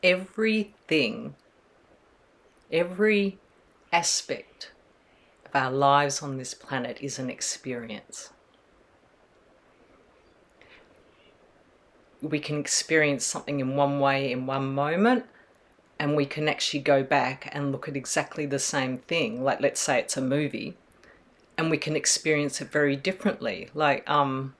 everything, every aspect of our lives on this planet is an experience. We can experience something in one way in one moment, and we can actually go back and look at exactly the same thing. Like, let's say it's a movie, and we can experience it very differently. Like, the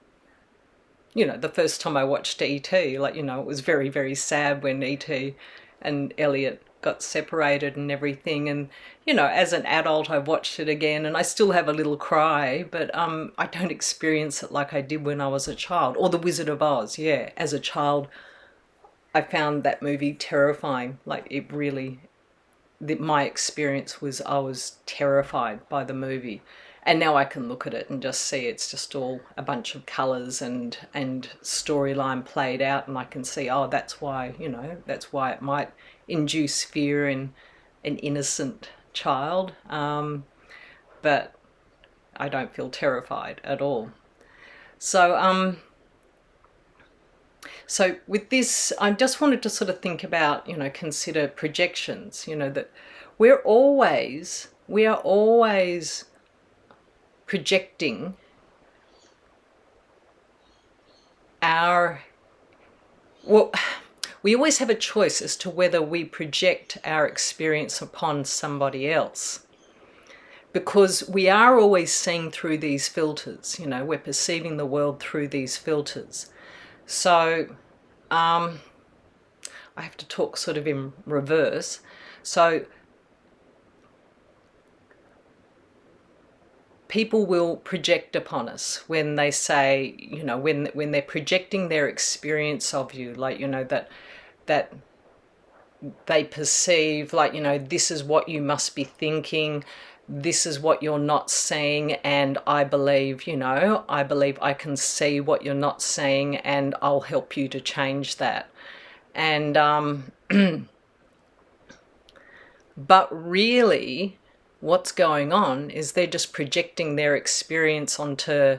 first time I watched E.T., it was very, very sad when E.T. and Elliot got separated and everything. And, as an adult, I watched it again and I still have a little cry, but I don't experience it like I did when I was a child. Or The Wizard of Oz, yeah. As a child, I found that movie terrifying. My experience was I was terrified by the movie. And now I can look at it and just see it's just all a bunch of colours and storyline played out, and I can see, that's why it might induce fear in an innocent child. But I don't feel terrified at all. So with this, I just wanted to sort of think about, consider projections, that we are always projecting we always have a choice as to whether we project our experience upon somebody else, because we are always seeing through these filters, we're perceiving the world through these filters. So I have to talk sort of in reverse. So people will project upon us when they say, when they're projecting their experience of you, that they perceive, this is what you must be thinking, this is what you're not seeing, and I believe I can see what you're not seeing, and I'll help you to change that. And but really, what's going on is they're just projecting their experience onto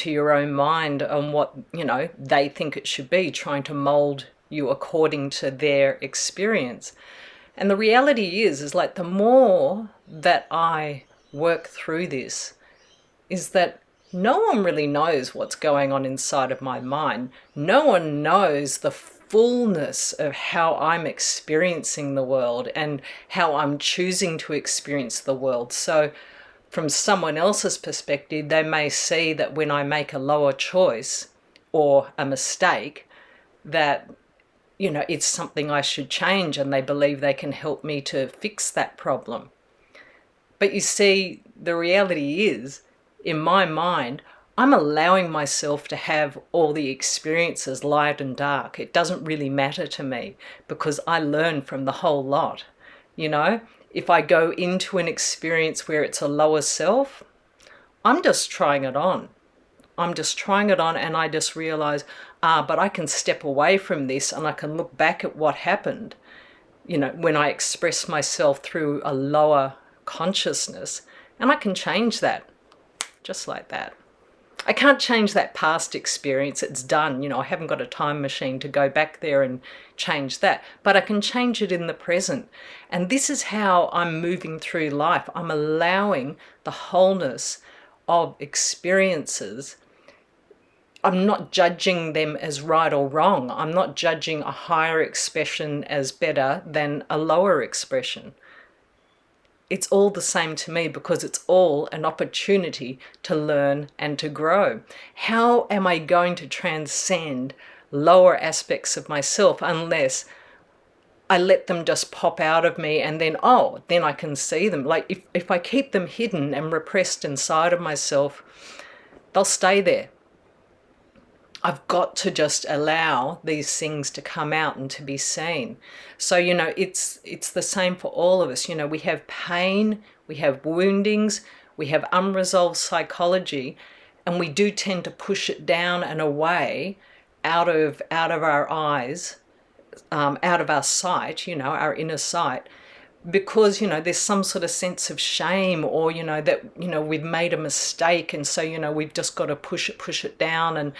your own mind on what they think it should be, trying to mold you according to their experience. And the reality is the more that I work through this, is that no one really knows what's going on inside of my mind. No one knows the fullness of how I'm experiencing the world and how I'm choosing to experience the world. So from someone else's perspective, they may see that when I make a lower choice or a mistake, that it's something I should change, and they believe they can help me to fix that problem. But you see, the reality is, in my mind, I'm allowing myself to have all the experiences, light and dark. It doesn't really matter to me, because I learn from the whole lot. If I go into an experience where it's a lower self, I'm just trying it on. And I just realize, but I can step away from this and I can look back at what happened, when I express myself through a lower consciousness, and I can change that, just like that. I can't change that past experience. It's done. I haven't got a time machine to go back there and change that, but I can change it in the present. And this is how I'm moving through life. I'm allowing the wholeness of experiences. I'm not judging them as right or wrong. I'm not judging a higher expression as better than a lower expression. It's all the same to me, because it's all an opportunity to learn and to grow. How am I going to transcend lower aspects of myself unless I let them just pop out of me, and then I can see them? If I keep them hidden and repressed inside of myself, they'll stay there. I've got to just allow these things to come out and to be seen. So, it's the same for all of us. We have pain, we have woundings, we have unresolved psychology, and we do tend to push it down and away out of our eyes, out of our sight, our inner sight, because there's some sort of sense of shame, or that we've made a mistake, and so we've just got to push it down. And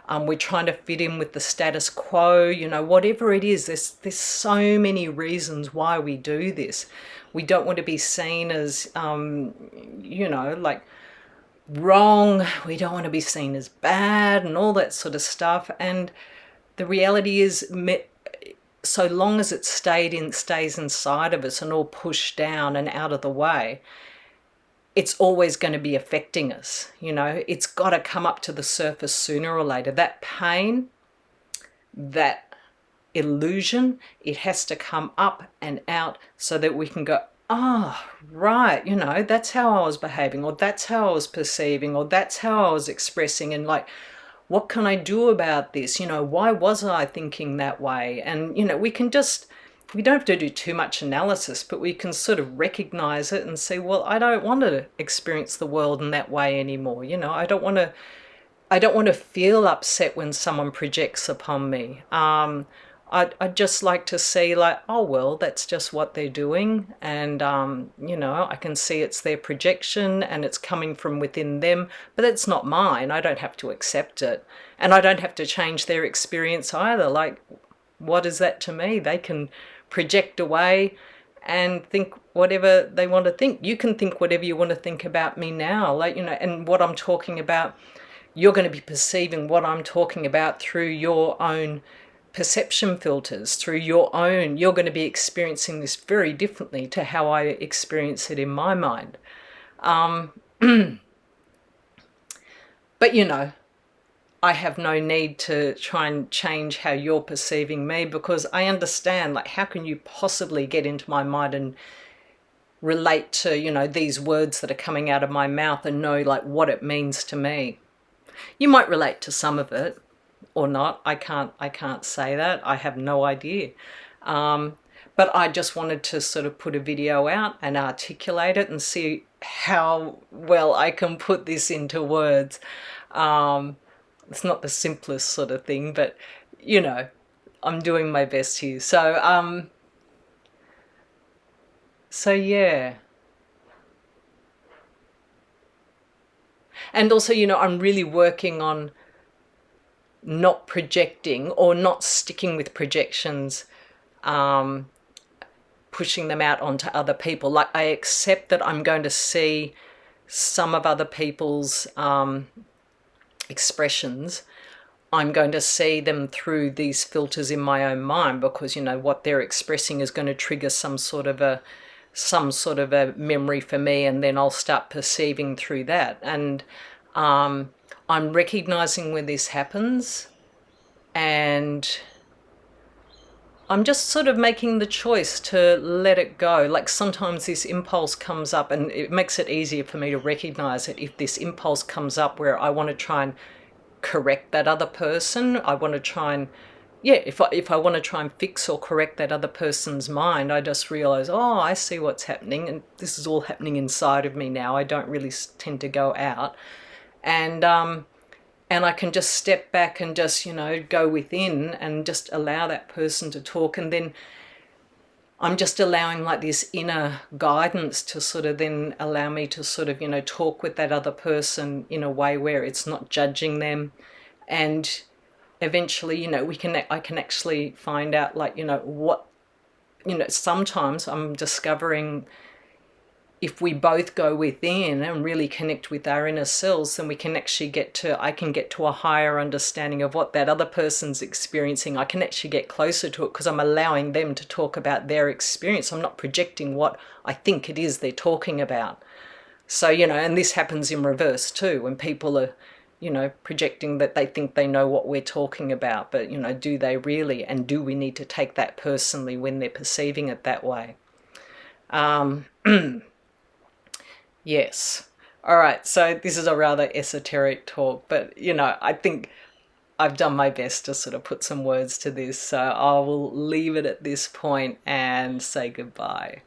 We're trying to fit in with the status quo, you know, whatever it is. There's so many reasons why we do this. We don't want to be seen as, you know, like wrong. We don't want to be seen as bad and all that sort of stuff. And the reality is, so long as it stays inside of us and all pushed down and out of the way, it's always going to be affecting us. You know, it's got to come up to the surface sooner or later. That pain, that illusion, it has to come up and out so that we can go, ah, oh, right, you know, that's how I was behaving, or that's how I was perceiving, or that's how I was expressing, and like, what can I do about this? You know, why was I thinking that way? And, you know, we don't have to do too much analysis, but we can sort of recognize it and say, well, I don't want to experience the world in that way anymore. You know, I don't want to feel upset when someone projects upon me. I'd just like to see, like, oh, well, that's just what they're doing. And, you know, I can see it's their projection and it's coming from within them, but it's not mine. I don't have to accept it. And I don't have to change their experience either. Like, what is that to me? They can project away and think whatever they want to think. You can think whatever you want to think about me now. Like, you know, and what I'm talking about, you're going to be perceiving what I'm talking about through your own perception filters, through you're going to be experiencing this very differently to how I experience it in my mind. But, you know, I have no need to try and change how you're perceiving me, because I understand, like, how can you possibly get into my mind and relate to, you know, these words that are coming out of my mouth and know, like, what it means to me. You might relate to some of it or not. I can't say that. I have no idea. But I just wanted to sort of put a video out and articulate it and see how well I can put this into words. It's not the simplest sort of thing, but, you know, I'm doing my best here. So yeah. And also, you know, I'm really working on not projecting or not sticking with projections, pushing them out onto other people. Like, I accept that I'm going to see some of other people's expressions. I'm going to see them through these filters in my own mind, because, you know, what they're expressing is going to trigger some sort of a memory for me, and then I'll start perceiving through that. And I'm recognizing when this happens, and I'm just sort of making the choice to let it go. Like, sometimes this impulse comes up, and it makes it easier for me to recognize it. If this impulse comes up where I want to try and correct that other person, I want to try and, yeah, if I want to try and fix or correct that other person's mind, I just realize, oh, I see what's happening, and this is all happening inside of me now. I don't really tend to go out. And I can just step back and just, you know, go within and just allow that person to talk. And then I'm just allowing, like, this inner guidance to sort of then allow me to sort of, you know, talk with that other person in a way where it's not judging them. And eventually, you know, I can actually find out, like, you know, what, you know, sometimes I'm discovering if we both go within and really connect with our inner selves, then we can actually I can get to a higher understanding of what that other person's experiencing. I can actually get closer to it because I'm allowing them to talk about their experience. I'm not projecting what I think it is they're talking about. So, you know, and this happens in reverse too, when people are, you know, projecting that they think they know what we're talking about, but, you know, do they really? And do we need to take that personally when they're perceiving it that way? Yes. All right. So this is a rather esoteric talk, but, you know, I think I've done my best to sort of put some words to this. So I will leave it at this point and say goodbye.